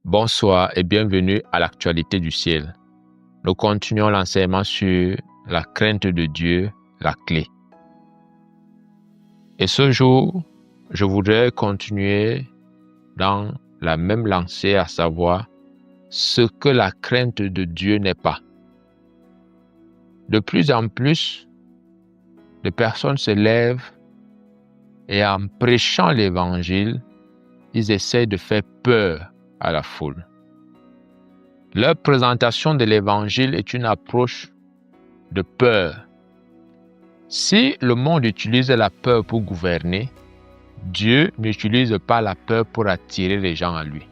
Bonsoir et bienvenue à l'actualité du ciel. Nous continuons l'enseignement sur la crainte de Dieu, la clé. Et ce jour, je voudrais continuer dans la même lancée, à savoir ce que la crainte de Dieu n'est pas. De plus en plus, des personnes se lèvent et en prêchant l'évangile, ils essaient de faire peur à la foule. Leur présentation de l'évangile est une approche de peur. Si le monde utilise la peur pour gouverner, Dieu n'utilise pas la peur pour attirer les gens à lui.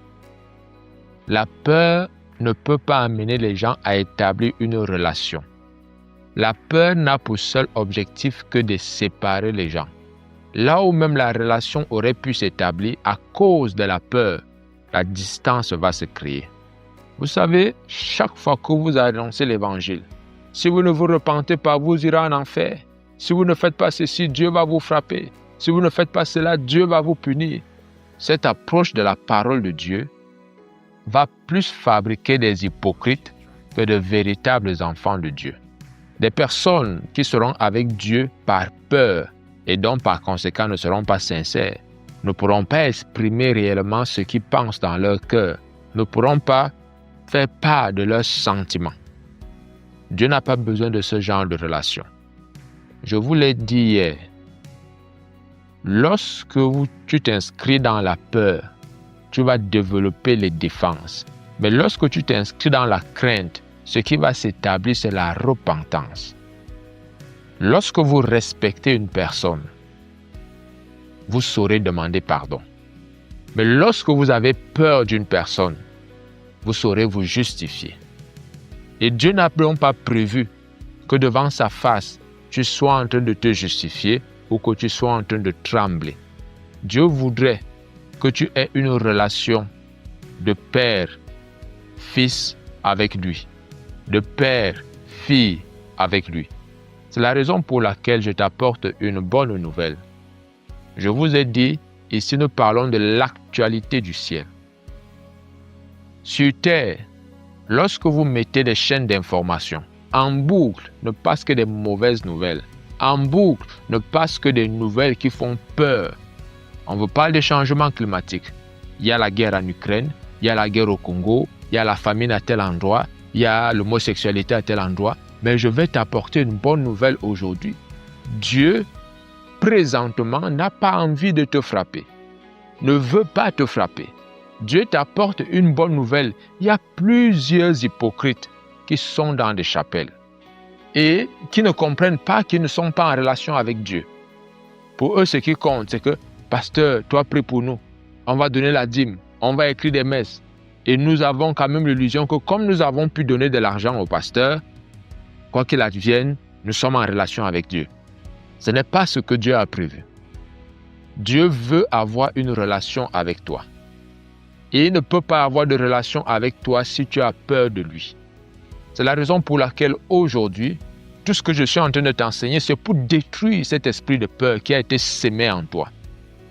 La peur ne peut pas amener les gens à établir une relation. La peur n'a pour seul objectif que de séparer les gens. Là où même la relation aurait pu s'établir, à cause de la peur, la distance va se créer. Vous savez, chaque fois que vous annoncez l'évangile, si vous ne vous repentez pas, vous irez en enfer. Si vous ne faites pas ceci, Dieu va vous frapper. Si vous ne faites pas cela, Dieu va vous punir. Cette approche de la parole de Dieu va plus fabriquer des hypocrites que de véritables enfants de Dieu. Des personnes qui seront avec Dieu par peur et donc par conséquent ne seront pas sincères, ne pourront pas exprimer réellement ce qu'ils pensent dans leur cœur, ne pourront pas faire part de leurs sentiments. Dieu n'a pas besoin de ce genre de relation. Je vous l'ai dit hier, lorsque tu t'inscris dans la peur, tu vas développer les défenses. Mais lorsque tu t'inscris dans la crainte, ce qui va s'établir, c'est la repentance. Lorsque vous respectez une personne, vous saurez demander pardon. Mais lorsque vous avez peur d'une personne, vous saurez vous justifier. Et Dieu n'a donc pas prévu que devant sa face, tu sois en train de te justifier ou que tu sois en train de trembler. Dieu voudrait que tu aies une relation de père-fils avec lui, de père-fille avec lui. C'est la raison pour laquelle je t'apporte une bonne nouvelle. Je vous ai dit, ici nous parlons de l'actualité du ciel. Sur terre, lorsque vous mettez des chaînes d'information, en boucle ne passent que des mauvaises nouvelles. En boucle ne passent que des nouvelles qui font peur. On vous parle des changements climatiques. Il y a la guerre en Ukraine, il y a la guerre au Congo, il y a la famine à tel endroit, il y a l'homosexualité à tel endroit. Mais je vais t'apporter une bonne nouvelle aujourd'hui. Dieu, présentement, n'a pas envie de te frapper, ne veut pas te frapper. Dieu t'apporte une bonne nouvelle. Il y a plusieurs hypocrites qui sont dans des chapelles et qui ne comprennent pas qu'ils ne sont pas en relation avec Dieu. Pour eux, ce qui compte, c'est que, pasteur, toi prie pour nous. On va donner la dîme, on va écrire des messes. Et nous avons quand même l'illusion que comme nous avons pu donner de l'argent au pasteur, quoi qu'il advienne, nous sommes en relation avec Dieu. Ce n'est pas ce que Dieu a prévu. Dieu veut avoir une relation avec toi. Et il ne peut pas avoir de relation avec toi si tu as peur de lui. C'est la raison pour laquelle aujourd'hui, tout ce que je suis en train de t'enseigner, c'est pour détruire cet esprit de peur qui a été sémé en toi.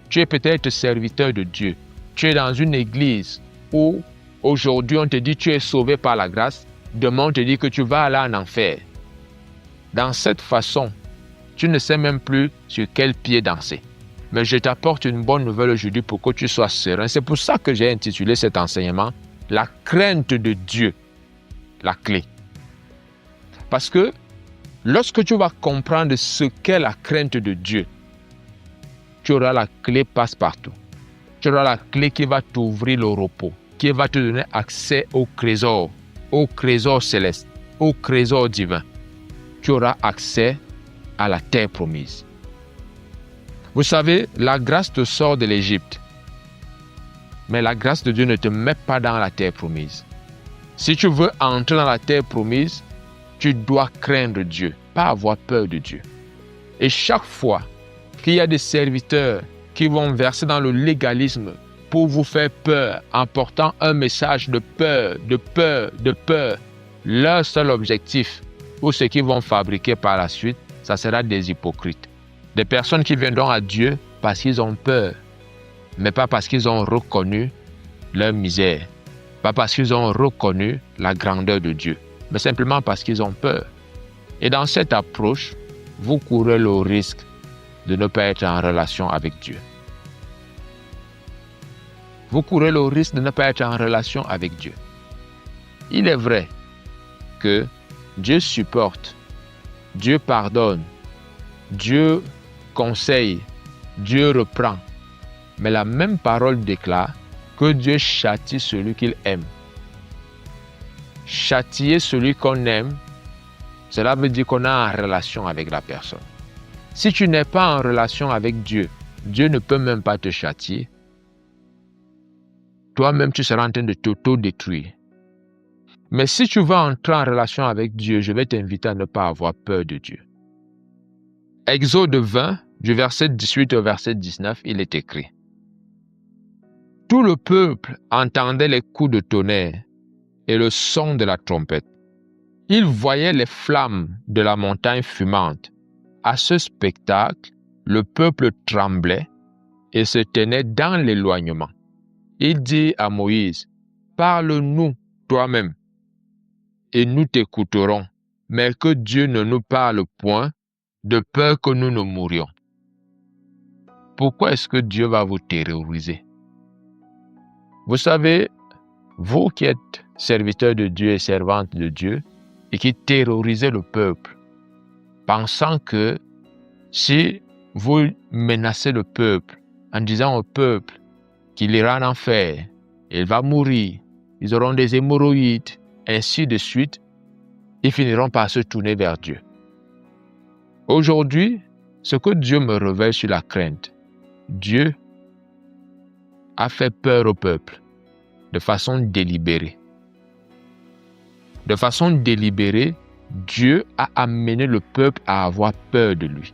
Tu es peut-être serviteur de Dieu. Tu es dans une église où aujourd'hui on te dit tu es sauvé par la grâce. Demain on te dit que tu vas aller en enfer. Dans cette façon, tu ne sais même plus sur quel pied danser. Mais je t'apporte une bonne nouvelle aujourd'hui pour que tu sois serein. C'est pour ça que j'ai intitulé cet enseignement « La crainte de Dieu, la clé ». Parce que lorsque tu vas comprendre ce qu'est la crainte de Dieu, tu auras la clé passe-partout. Tu auras la clé qui va t'ouvrir le repos, qui va te donner accès au trésor céleste, au trésor divin. Tu auras accès à la terre promise. Vous savez, la grâce te sort de l'Égypte. Mais la grâce de Dieu ne te met pas dans la terre promise. Si tu veux entrer dans la terre promise, tu dois craindre Dieu, pas avoir peur de Dieu. Et chaque fois qu'il y a des serviteurs qui vont verser dans le légalisme pour vous faire peur, en portant un message de peur, leur seul objectif, ou ce qu'ils vont fabriquer par la suite, ça sera des hypocrites. Des personnes qui viendront à Dieu parce qu'ils ont peur, mais pas parce qu'ils ont reconnu leur misère. Pas parce qu'ils ont reconnu la grandeur de Dieu, mais simplement parce qu'ils ont peur. Et dans cette approche, vous courez le risque de ne pas être en relation avec Dieu. Vous courez le risque de ne pas être en relation avec Dieu. Il est vrai que Dieu supporte, Dieu pardonne, Dieu conseille, Dieu reprend. Mais la même parole déclare que Dieu châtie celui qu'il aime. Châtier celui qu'on aime, cela veut dire qu'on est en relation avec la personne. Si tu n'es pas en relation avec Dieu, Dieu ne peut même pas te châtier. Toi-même, tu seras en train de t'auto-détruire. Mais si tu veux entrer en relation avec Dieu, je vais t'inviter à ne pas avoir peur de Dieu. Exode 20, du verset 18 au verset 19, il est écrit: Tout le peuple entendait les coups de tonnerre et le son de la trompette. Il voyait les flammes de la montagne fumante. À ce spectacle, le peuple tremblait et se tenait dans l'éloignement. Il dit à Moïse: Parle-nous toi-même, et nous t'écouterons, mais que Dieu ne nous parle point, de peur que nous ne mourions. Pourquoi est-ce que Dieu va vous terroriser? Vous savez, vous qui êtes serviteurs de Dieu et servantes de Dieu, et qui terrorisez le peuple, pensant que si vous menacez le peuple en disant au peuple qu'il ira en enfer, il va mourir, ils auront des hémorroïdes, ainsi de suite, ils finiront par se tourner vers Dieu. Aujourd'hui, ce que Dieu me révèle sur la crainte, Dieu a fait peur au peuple de façon délibérée. De façon délibérée, Dieu a amené le peuple à avoir peur de lui.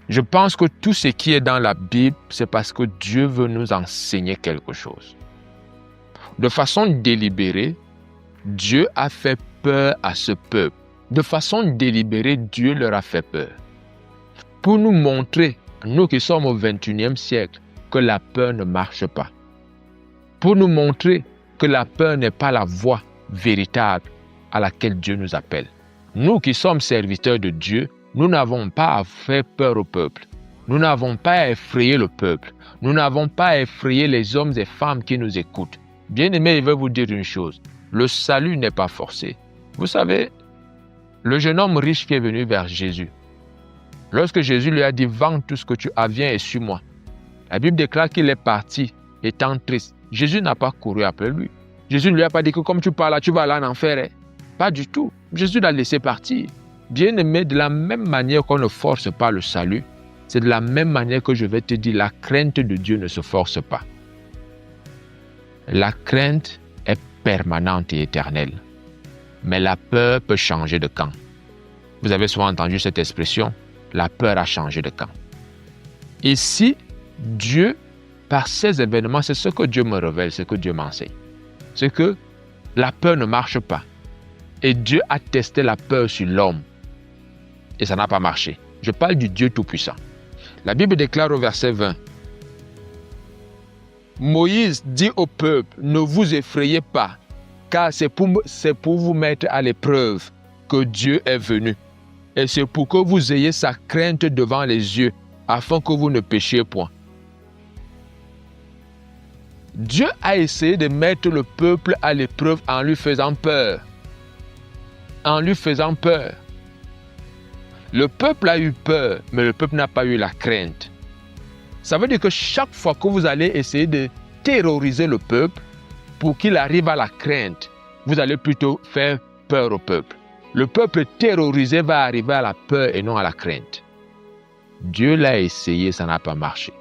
Je pense que tout ce qui est dans la Bible, c'est parce que Dieu veut nous enseigner quelque chose. De façon délibérée, Dieu a fait peur à ce peuple. De façon délibérée, Dieu leur a fait peur. Pour nous montrer, nous qui sommes au XXIe siècle, que la peur ne marche pas. Pour nous montrer que la peur n'est pas la voie véritable à laquelle Dieu nous appelle. Nous qui sommes serviteurs de Dieu, nous n'avons pas à faire peur au peuple. Nous n'avons pas à effrayer le peuple. Nous n'avons pas à effrayer les hommes et femmes qui nous écoutent. Bien-aimés, je vais vous dire une chose. Le salut n'est pas forcé. Vous savez, le jeune homme riche qui est venu vers Jésus, lorsque Jésus lui a dit « Vends tout ce que tu as, viens et suis-moi », la Bible déclare qu'il est parti étant triste. Jésus n'a pas couru après lui. Jésus ne lui a pas dit que comme tu parles là, tu vas aller en enfer. Pas du tout. Jésus l'a laissé partir. Bien-aimé, de la même manière qu'on ne force pas le salut, c'est de la même manière que je vais te dire, la crainte de Dieu ne se force pas. La crainte est permanente et éternelle. Mais la peur peut changer de camp. Vous avez souvent entendu cette expression, la peur a changé de camp. Ici, Dieu, par ces événements, c'est ce que Dieu me révèle, ce que Dieu m'enseigne. C'est que la peur ne marche pas. Et Dieu a testé la peur sur l'homme. Et ça n'a pas marché. Je parle du Dieu Tout-Puissant. La Bible déclare au verset 20, Moïse dit au peuple, ne vous effrayez pas, car c'est pour vous mettre à l'épreuve que Dieu est venu. Et c'est pour que vous ayez sa crainte devant les yeux, afin que vous ne péchiez point. Dieu a essayé de mettre le peuple à l'épreuve en lui faisant peur. En lui faisant peur. Le peuple a eu peur, mais le peuple n'a pas eu la crainte. Ça veut dire que chaque fois que vous allez essayer de terroriser le peuple pour qu'il arrive à la crainte, vous allez plutôt faire peur au peuple. Le peuple terrorisé va arriver à la peur et non à la crainte. Dieu l'a essayé, ça n'a pas marché.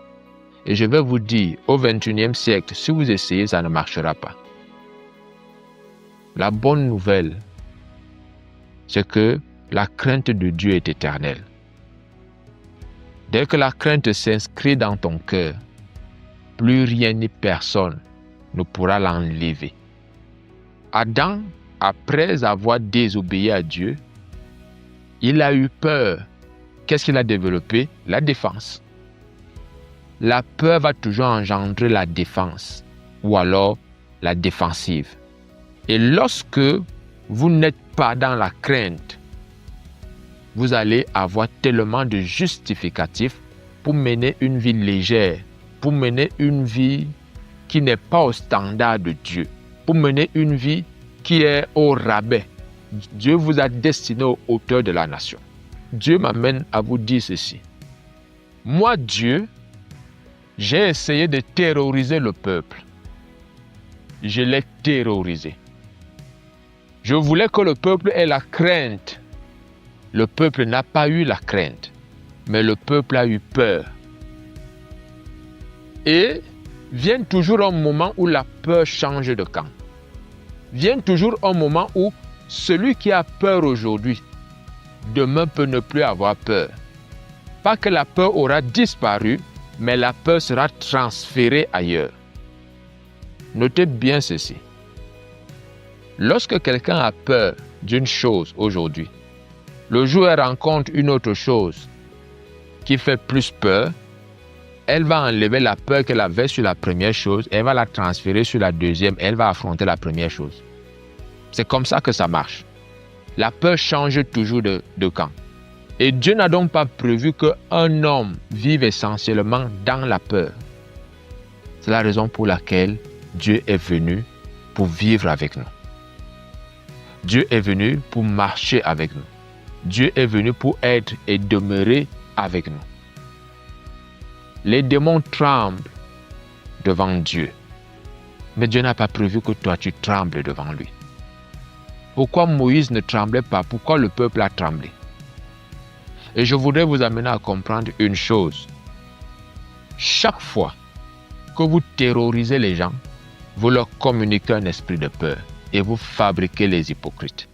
Et je vais vous dire, au XXIe siècle, si vous essayez, ça ne marchera pas. La bonne nouvelle, c'est que la crainte de Dieu est éternelle. Dès que la crainte s'inscrit dans ton cœur, plus rien ni personne ne pourra l'enlever. Adam, après avoir désobéi à Dieu, il a eu peur. Qu'est-ce qu'il a développé? La défense. La peur va toujours engendrer la défense. ou alors la défensive. Et lorsque vous n'êtes pas dans la crainte, vous allez avoir tellement de justificatifs pour mener une vie légère, pour mener une vie qui n'est pas au standard de Dieu, pour mener une vie qui est au rabais. Dieu vous a destiné aux hauteurs de la nation. Dieu m'amène à vous dire ceci. Moi, Dieu, j'ai essayé de terroriser le peuple. Je l'ai terrorisé. Je voulais que le peuple ait la crainte. Le peuple n'a pas eu la crainte, mais le peuple a eu peur. Et vient toujours un moment où la peur change de camp. Vient toujours un moment où celui qui a peur aujourd'hui, demain peut ne plus avoir peur. Pas que la peur aura disparu, mais la peur sera transférée ailleurs. Notez bien ceci. Lorsque quelqu'un a peur d'une chose aujourd'hui, le jour où elle rencontre une autre chose qui fait plus peur, elle va enlever la peur qu'elle avait sur la première chose, elle va la transférer sur la deuxième, elle va affronter la première chose. C'est comme ça que ça marche. La peur change toujours de camp. Et Dieu n'a donc pas prévu qu'un homme vive essentiellement dans la peur. C'est la raison pour laquelle Dieu est venu pour vivre avec nous. Dieu est venu pour marcher avec nous. Dieu est venu pour être et demeurer avec nous. Les démons tremblent devant Dieu. Mais Dieu n'a pas prévu que toi tu trembles devant lui. Pourquoi Moïse ne tremblait pas? Pourquoi le peuple a tremblé? Et je voudrais vous amener à comprendre une chose. Chaque fois que vous terrorisez les gens, vous leur communiquez un esprit de peur et vous fabriquez les hypocrites.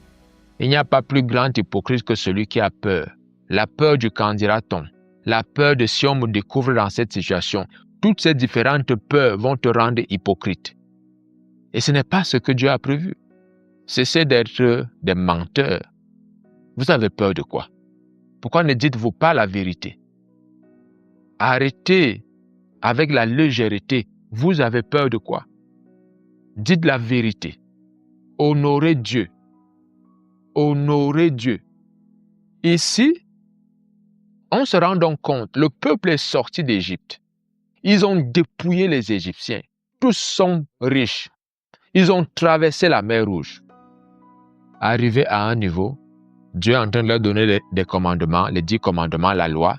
Il n'y a pas plus grand hypocrite que celui qui a peur. La peur du qu'en dira-t-on, la peur de si on me découvre dans cette situation. Toutes ces différentes peurs vont te rendre hypocrite. Et ce n'est pas ce que Dieu a prévu. Cessez d'être des menteurs. Vous avez peur de quoi? Pourquoi ne dites-vous pas la vérité? Arrêtez avec la légèreté. Vous avez peur de quoi? Dites la vérité. Honorez Dieu. Honorez Dieu. Ici, on se rend donc compte, le peuple est sorti d'Égypte. Ils ont dépouillé les Égyptiens. Tous sont riches. Ils ont traversé la mer Rouge. Arrivé à un niveau, Dieu est en train de leur donner des commandements, les 10 commandements, la loi.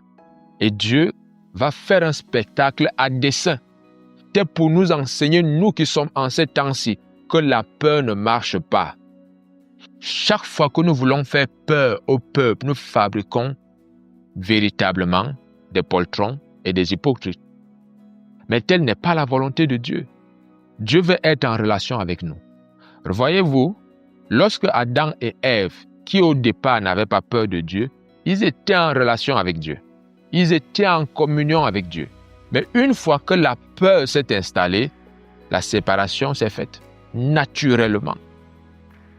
Et Dieu va faire un spectacle à dessein. C'est pour nous enseigner, nous qui sommes en ces temps-ci, que la peur ne marche pas. Chaque fois que nous voulons faire peur au peuple, nous fabriquons véritablement des poltrons et des hypocrites. Mais telle n'est pas la volonté de Dieu. Dieu veut être en relation avec nous. Voyez-vous, lorsque Adam et Ève, qui au départ n'avaient pas peur de Dieu, ils étaient en relation avec Dieu. Ils étaient en communion avec Dieu. Mais une fois que la peur s'est installée, la séparation s'est faite naturellement.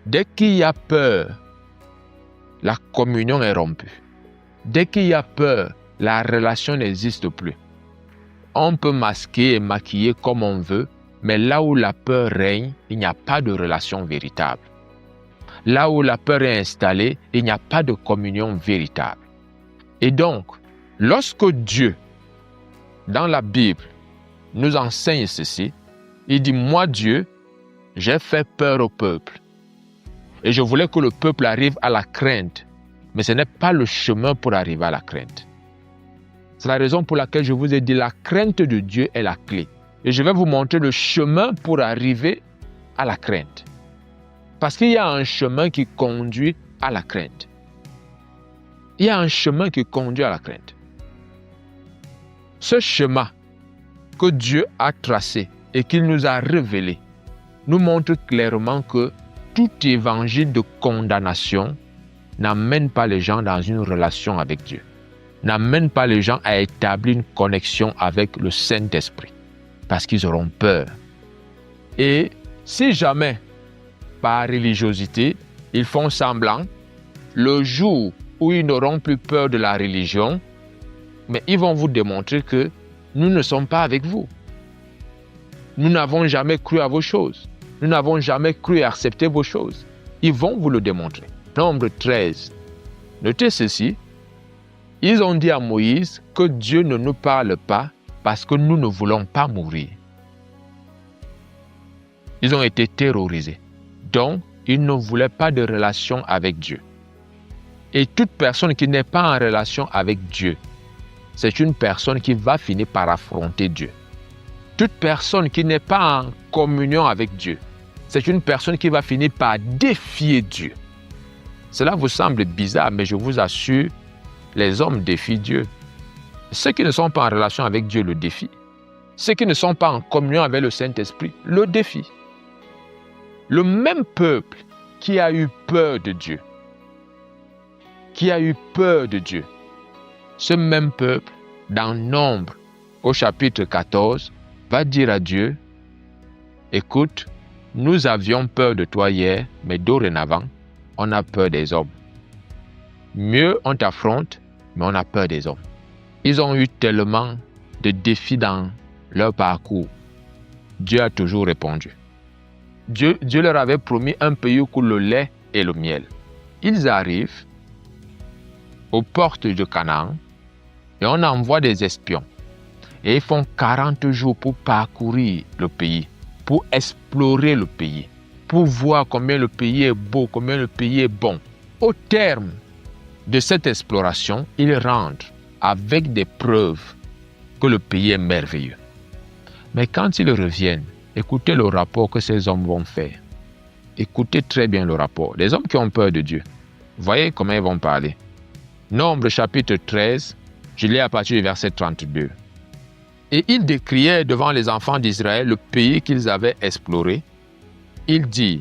Dès qu'il y a peur, la communion est rompue. Dès qu'il y a peur, la relation n'existe plus. On peut masquer et maquiller comme on veut, mais là où la peur règne, il n'y a pas de relation véritable. Là où la peur est installée, il n'y a pas de communion véritable. Et donc, lorsque Dieu, dans la Bible, nous enseigne ceci, il dit, moi Dieu, j'ai fait peur au peuple. Et je voulais que le peuple arrive à la crainte. Mais ce n'est pas le chemin pour arriver à la crainte. C'est la raison pour laquelle je vous ai dit, la crainte de Dieu est la clé. Et je vais vous montrer le chemin pour arriver à la crainte. Parce qu'il y a un chemin qui conduit à la crainte. Il y a un chemin qui conduit à la crainte. Ce chemin que Dieu a tracé et qu'il nous a révélé nous montre clairement que tout évangile de condamnation n'amène pas les gens dans une relation avec Dieu, n'amène pas les gens à établir une connexion avec le Saint-Esprit, parce qu'ils auront peur. Et si jamais, par religiosité, ils font semblant, le jour où ils n'auront plus peur de la religion, mais ils vont vous démontrer que nous ne sommes pas avec vous. nous n'avons jamais cru à vos choses. Nous n'avons jamais cru à accepter vos choses. Ils vont vous le démontrer. Nombre 13. Notez ceci. Ils ont dit à Moïse que Dieu ne nous parle pas parce que nous ne voulons pas mourir. Ils ont été terrorisés. Donc, ils ne voulaient pas de relation avec Dieu. Et toute personne qui n'est pas en relation avec Dieu, c'est une personne qui va finir par affronter Dieu. Toute personne qui n'est pas en communion avec Dieu, c'est une personne qui va finir par défier Dieu. Cela vous semble bizarre, mais je vous assure, les hommes défient Dieu. Ceux qui ne sont pas en relation avec Dieu le défient. Ceux qui ne sont pas en communion avec le Saint-Esprit le défient. Le même peuple qui a eu peur de Dieu, ce même peuple, dans Nombre, au chapitre 14, va dire à Dieu, « Écoute, nous avions peur de toi hier, mais dorénavant, on a peur des hommes. Mieux on t'affronte, mais on a peur des hommes. » Ils ont eu tellement de défis dans leur parcours. Dieu a toujours répondu. Dieu leur avait promis un pays où coule le lait et le miel. Ils arrivent aux portes de Canaan et on envoie des espions. Et ils font 40 jours pour parcourir le pays, pour explorer le pays, pour voir combien le pays est beau, combien le pays est bon. Au terme de cette exploration, ils rentrent avec des preuves que le pays est merveilleux. Mais quand ils reviennent, écoutez le rapport que ces hommes vont faire. Écoutez très bien le rapport. Des hommes qui ont peur de Dieu. Voyez comment ils vont parler. Nombre chapitre 13, je lis à partir du verset 32. Et ils décriaient devant les enfants d'Israël le pays qu'ils avaient exploré. Il dit,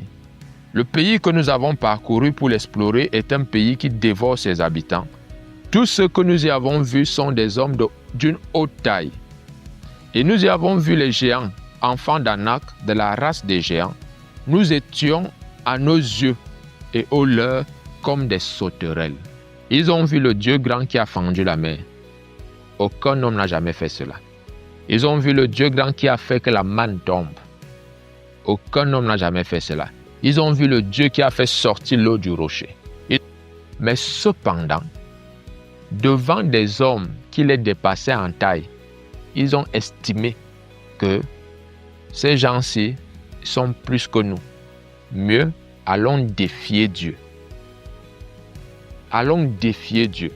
le pays que nous avons parcouru pour l'explorer est un pays qui dévore ses habitants. Tous ceux que nous y avons vus sont des hommes d'une haute taille. Et nous y avons vu les géants, enfants d'Anak, de la race des géants. Nous étions à nos yeux et aux leurs comme des sauterelles. Ils ont vu le Dieu grand qui a fendu la mer. Aucun homme n'a jamais fait cela. Ils ont vu le Dieu grand qui a fait que la manne tombe. Aucun homme n'a jamais fait cela. Ils ont vu le Dieu qui a fait sortir l'eau du rocher. Mais cependant, devant des hommes qui les dépassaient en taille, ils ont estimé que ces gens-ci sont plus que nous. Mieux, allons défier Dieu. Allons défier Dieu.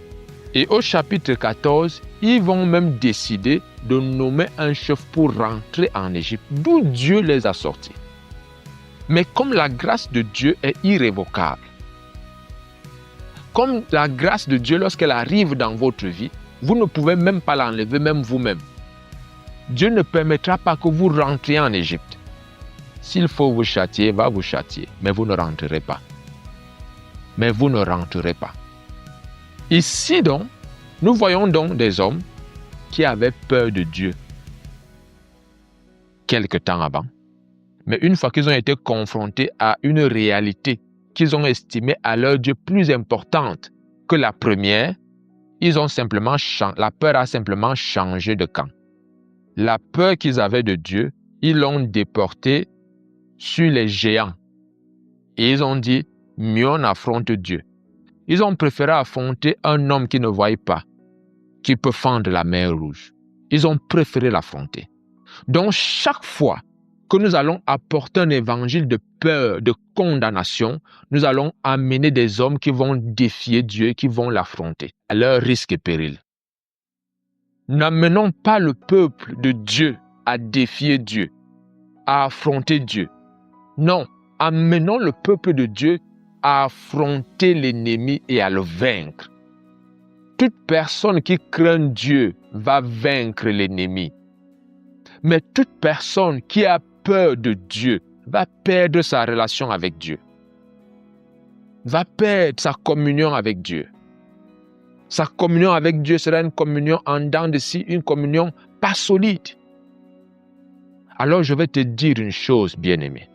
Et au chapitre 14, ils vont même décider de nommer un chef pour rentrer en Égypte, d'où Dieu les a sortis. Mais comme la grâce de Dieu est irrévocable, comme la grâce de Dieu, lorsqu'elle arrive dans votre vie, vous ne pouvez même pas l'enlever, même vous-même. Dieu ne permettra pas que vous rentriez en Égypte. S'il faut vous châtier, il va vous châtier, mais vous ne rentrerez pas. Mais vous ne rentrerez pas. Ici donc, nous voyons donc des hommes qui avaient peur de Dieu quelque temps avant. Mais une fois qu'ils ont été confrontés à une réalité qu'ils ont estimée à leur Dieu plus importante que la première, la peur a simplement changé de camp. La peur qu'ils avaient de Dieu, ils l'ont déportée sur les géants. Et ils ont dit, mieux on affronte Dieu. Ils ont préféré affronter un homme qui ne voit pas, qui peut fendre la mer Rouge. Ils ont préféré l'affronter. Donc chaque fois que nous allons apporter un évangile de peur, de condamnation, nous allons amener des hommes qui vont défier Dieu, qui vont l'affronter, à leur risque et péril. N'amenons pas le peuple de Dieu à défier Dieu, à affronter Dieu. Non, amenons le peuple de Dieu à affronter l'ennemi et à le vaincre. Toute personne qui craint Dieu va vaincre l'ennemi. Mais toute personne qui a peur de Dieu va perdre sa relation avec Dieu. Va perdre sa communion avec Dieu. Sa communion avec Dieu sera une communion en dents de scie, une communion pas solide. Alors je vais te dire une chose, bien-aimé.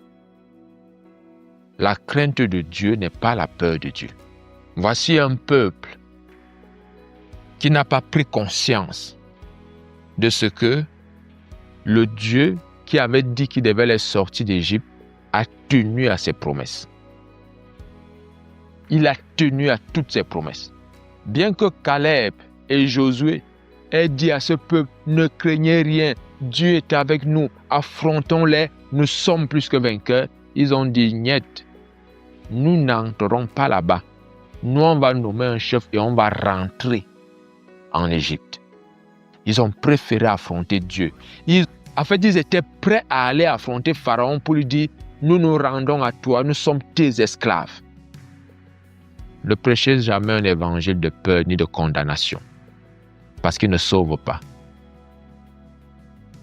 La crainte de Dieu n'est pas la peur de Dieu. Voici un peuple qui n'a pas pris conscience de ce que le Dieu qui avait dit qu'il devait les sortir d'Égypte, a tenu à ses promesses. Il a tenu à toutes ses promesses. Bien que Caleb et Josué aient dit à ce peuple, ne craignez rien, Dieu est avec nous, affrontons-les, nous sommes plus que vainqueurs. Ils ont dit, niet, nous n'entrerons pas là-bas. Nous, on va nommer un chef et on va rentrer en Égypte. Ils ont préféré affronter Dieu. Ils étaient prêts à aller affronter Pharaon pour lui dire, nous nous rendons à toi, nous sommes tes esclaves. Ne prêchez jamais un évangile de peur ni de condamnation, parce qu'il ne sauve pas.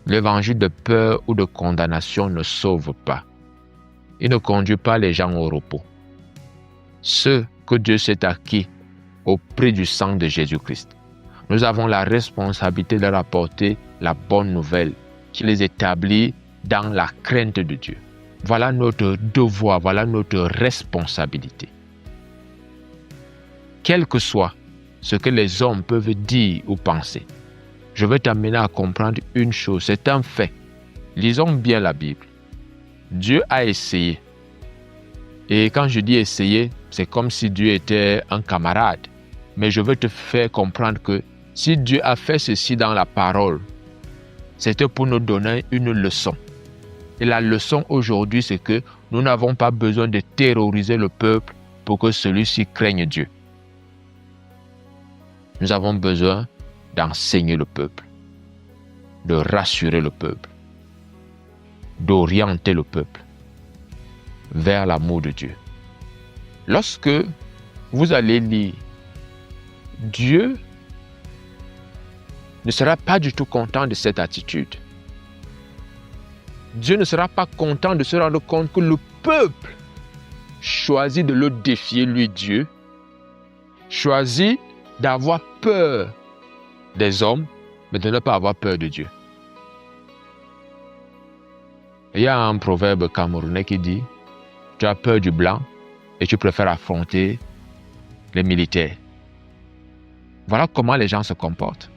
L'évangile de peur ou de condamnation ne sauve pas. Il ne conduit pas les gens au repos. Ceux que Dieu s'est acquis au prix du sang de Jésus-Christ, nous avons la responsabilité de leur apporter la bonne nouvelle qui les établit dans la crainte de Dieu. Voilà notre devoir, voilà notre responsabilité. Quel que soit ce que les hommes peuvent dire ou penser, je vais t'amener à comprendre une chose, c'est un fait. Lisons bien la Bible. Dieu a essayé. Et quand je dis essayer, c'est comme si Dieu était un camarade. Mais je veux te faire comprendre que si Dieu a fait ceci dans la parole, c'était pour nous donner une leçon. Et la leçon aujourd'hui, c'est que nous n'avons pas besoin de terroriser le peuple pour que celui-ci craigne Dieu. Nous avons besoin d'enseigner le peuple, de rassurer le peuple, d'orienter le peuple vers l'amour de Dieu. Lorsque vous allez lire, Dieu ne sera pas du tout content de cette attitude. Dieu ne sera pas content de se rendre compte que le peuple choisit de le défier, lui Dieu, choisit d'avoir peur des hommes, mais de ne pas avoir peur de Dieu. Il y a un proverbe camerounais qui dit, tu as peur du blanc et tu préfères affronter les militaires. Voilà comment les gens se comportent.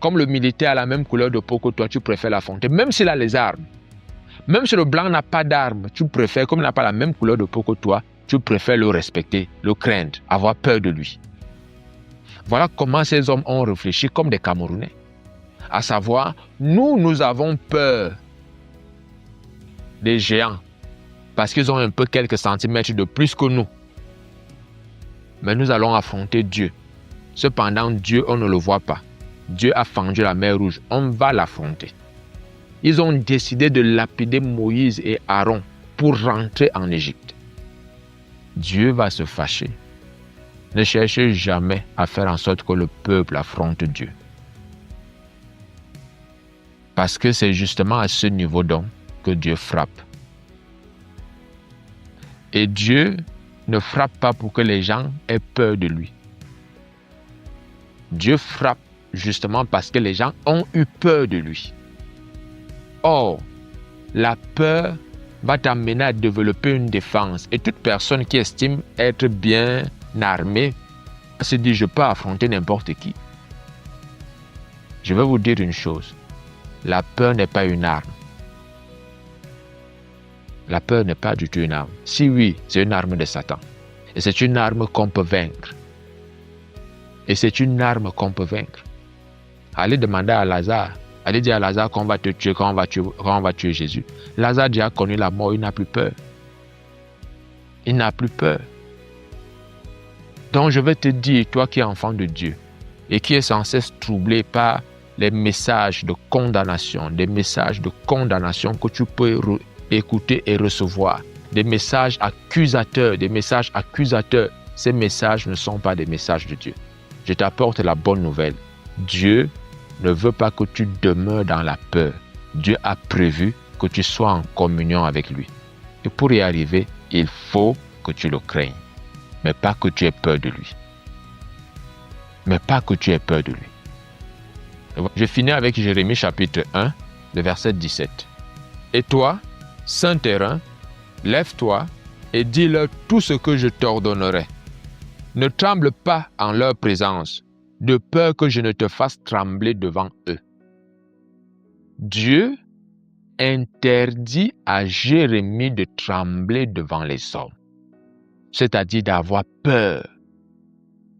Comme le militaire a la même couleur de peau que toi, tu préfères l'affronter, même s'il a les armes. Même si le blanc n'a pas d'armes, tu préfères, comme il n'a pas la même couleur de peau que toi, tu préfères le respecter, le craindre, avoir peur de lui. Voilà comment ces hommes ont réfléchi comme des Camerounais. À savoir, nous avons peur des géants parce qu'ils ont un peu quelques centimètres de plus que nous. Mais nous allons affronter Dieu. Cependant, Dieu, on ne le voit pas. Dieu a fendu la mer Rouge. On va l'affronter. Ils ont décidé de lapider Moïse et Aaron pour rentrer en Égypte. Dieu va se fâcher. Ne cherchez jamais à faire en sorte que le peuple affronte Dieu. Parce que c'est justement à ce niveau donc que Dieu frappe. Et Dieu ne frappe pas pour que les gens aient peur de lui. Dieu frappe justement parce que les gens ont eu peur de lui. Or, la peur va t'amener à développer une défense. Et toute personne qui estime être bien armée se dit, je peux affronter n'importe qui. Je vais vous dire une chose. La peur n'est pas une arme. La peur n'est pas du tout une arme. Si oui, c'est une arme de Satan. Et c'est une arme qu'on peut vaincre. Et c'est une arme qu'on peut vaincre. Allez demander à Lazare. Allez dire à Lazare qu'on va te tuer quand on va tuer Jésus. Lazare a déjà connu la mort, il n'a plus peur. Il n'a plus peur. Donc je vais te dire, toi qui es enfant de Dieu et qui est sans cesse troublé par les messages de condamnation, des messages de condamnation que tu peux écouter et recevoir, des messages accusateurs, ces messages ne sont pas des messages de Dieu. Je t'apporte la bonne nouvelle. Dieu ne veut pas que tu demeures dans la peur. Dieu a prévu que tu sois en communion avec lui. Et pour y arriver, il faut que tu le craignes. Mais pas que tu aies peur de lui. Je finis avec Jérémie chapitre 1, le verset 17. Et toi, saint terrain, lève-toi et dis-leur tout ce que je t'ordonnerai. Ne tremble pas en leur présence, de peur que je ne te fasse trembler devant eux. Dieu interdit à Jérémie de trembler devant les hommes, c'est-à-dire d'avoir peur.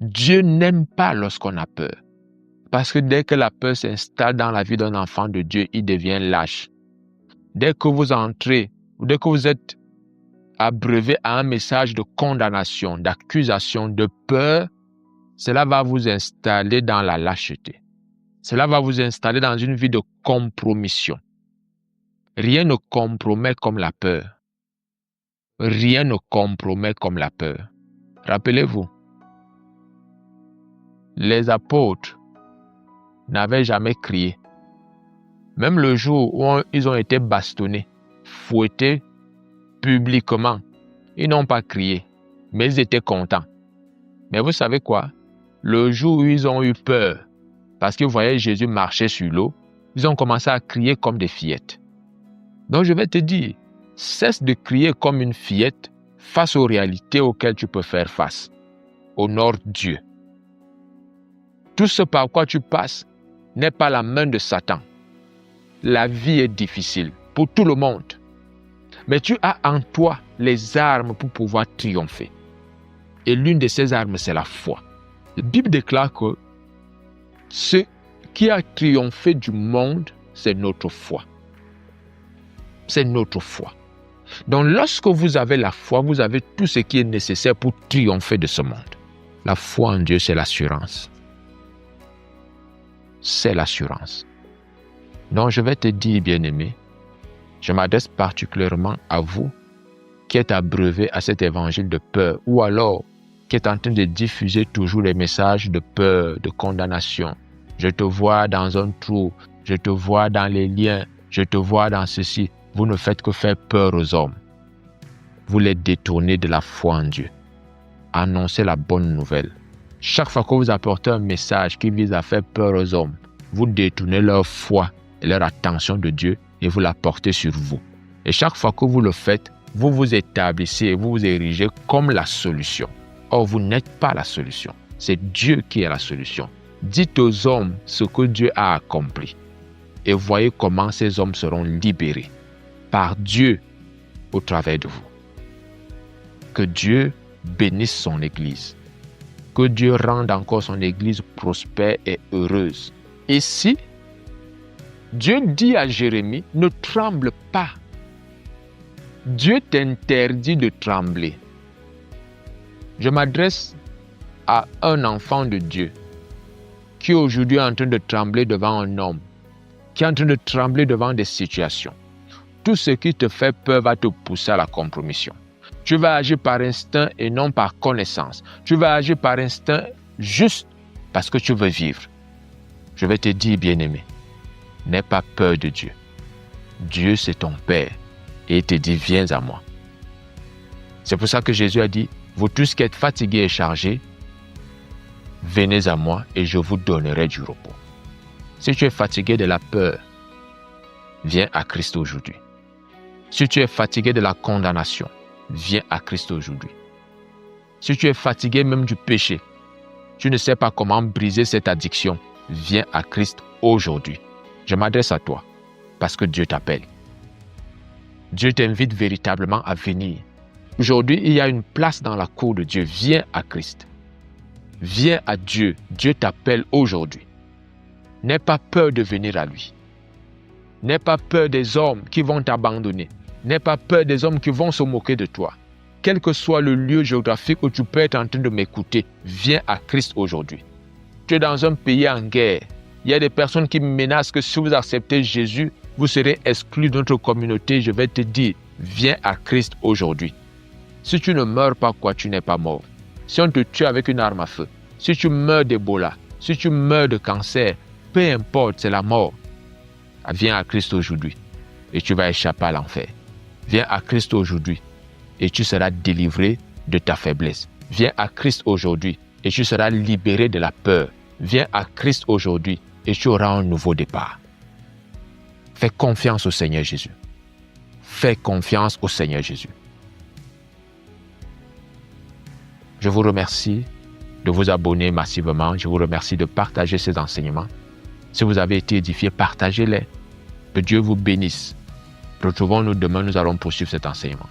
Dieu n'aime pas lorsqu'on a peur, parce que dès que la peur s'installe dans la vie d'un enfant de Dieu, il devient lâche. Dès que vous entrez, ou dès que vous êtes abreuvé à un message de condamnation, d'accusation, de peur, cela va vous installer dans la lâcheté. Cela va vous installer dans une vie de compromission. Rien ne compromet comme la peur. Rien ne compromet comme la peur. Rappelez-vous, les apôtres n'avaient jamais crié. Même le jour où ils ont été bastonnés, fouettés publiquement, ils n'ont pas crié, mais ils étaient contents. Mais vous savez quoi? Le jour où ils ont eu peur, parce qu'ils voyaient Jésus marcher sur l'eau, ils ont commencé à crier comme des fillettes. Donc je vais te dire, cesse de crier comme une fillette face aux réalités auxquelles tu peux faire face. Honore Dieu. Tout ce par quoi tu passes n'est pas la main de Satan. La vie est difficile pour tout le monde. Mais tu as en toi les armes pour pouvoir triompher. Et l'une de ces armes, c'est la foi. La Bible déclare que ce qui a triomphé du monde, c'est notre foi. C'est notre foi. Donc lorsque vous avez la foi, vous avez tout ce qui est nécessaire pour triompher de ce monde. La foi en Dieu, c'est l'assurance. C'est l'assurance. Donc je vais te dire, bien-aimé, je m'adresse particulièrement à vous qui êtes abreuvé à cet évangile de peur, ou alors qui êtes en train de diffuser toujours les messages de peur, de condamnation. Je te vois dans un trou, je te vois dans les liens, je te vois dans ceci. Vous ne faites que faire peur aux hommes. Vous les détournez de la foi en Dieu. Annoncez la bonne nouvelle. Chaque fois que vous apportez un message qui vise à faire peur aux hommes, vous détournez leur foi et leur attention de Dieu et vous la portez sur vous. Et chaque fois que vous le faites, vous vous établissez et vous vous érigez comme la solution. Or, vous n'êtes pas la solution. C'est Dieu qui est la solution. Dites aux hommes ce que Dieu a accompli. Et voyez comment ces hommes seront libérés par Dieu au travers de vous. Que Dieu bénisse son Église. Que Dieu rende encore son Église prospère et heureuse. Ici, Dieu dit à Jérémie, ne tremble pas. Dieu t'interdit de trembler. Je m'adresse à un enfant de Dieu qui aujourd'hui est en train de trembler devant un homme, qui est en train de trembler devant des situations. Tout ce qui te fait peur va te pousser à la compromission. Tu vas agir par instinct et non par connaissance. Tu vas agir par instinct juste parce que tu veux vivre. Je vais te dire, bien-aimé, n'aie pas peur de Dieu. Dieu, c'est ton Père. Et il te dit, viens à moi. C'est pour ça que Jésus a dit, vous tous qui êtes fatigués et chargés, venez à moi et je vous donnerai du repos. Si tu es fatigué de la peur, viens à Christ aujourd'hui. Si tu es fatigué de la condamnation, viens à Christ aujourd'hui. Si tu es fatigué même du péché, tu ne sais pas comment briser cette addiction, viens à Christ aujourd'hui. Je m'adresse à toi parce que Dieu t'appelle. Dieu t'invite véritablement à venir. Aujourd'hui, il y a une place dans la cour de Dieu. Viens à Christ. Viens à Dieu. Dieu t'appelle aujourd'hui. N'aie pas peur de venir à lui. N'aie pas peur des hommes qui vont t'abandonner. N'aie pas peur des hommes qui vont se moquer de toi. Quel que soit le lieu géographique où tu peux être en train de m'écouter, viens à Christ aujourd'hui. Tu es dans un pays en guerre. Il y a des personnes qui menacent que si vous acceptez Jésus, vous serez exclus de notre communauté. Je vais te dire, viens à Christ aujourd'hui. Si tu ne meurs pas, quoi, tu n'es pas mort. Si on te tue avec une arme à feu, si tu meurs d'Ebola, si tu meurs de cancer, peu importe, c'est la mort. Viens à Christ aujourd'hui et tu vas échapper à l'enfer. Viens à Christ aujourd'hui et tu seras délivré de ta faiblesse. Viens à Christ aujourd'hui et tu seras libéré de la peur. Viens à Christ aujourd'hui et tu auras un nouveau départ. Fais confiance au Seigneur Jésus. Fais confiance au Seigneur Jésus. Je vous remercie de vous abonner massivement. Je vous remercie de partager ces enseignements. Si vous avez été édifié, partagez-les. Que Dieu vous bénisse. Retrouvons-nous demain, nous allons poursuivre cet enseignement.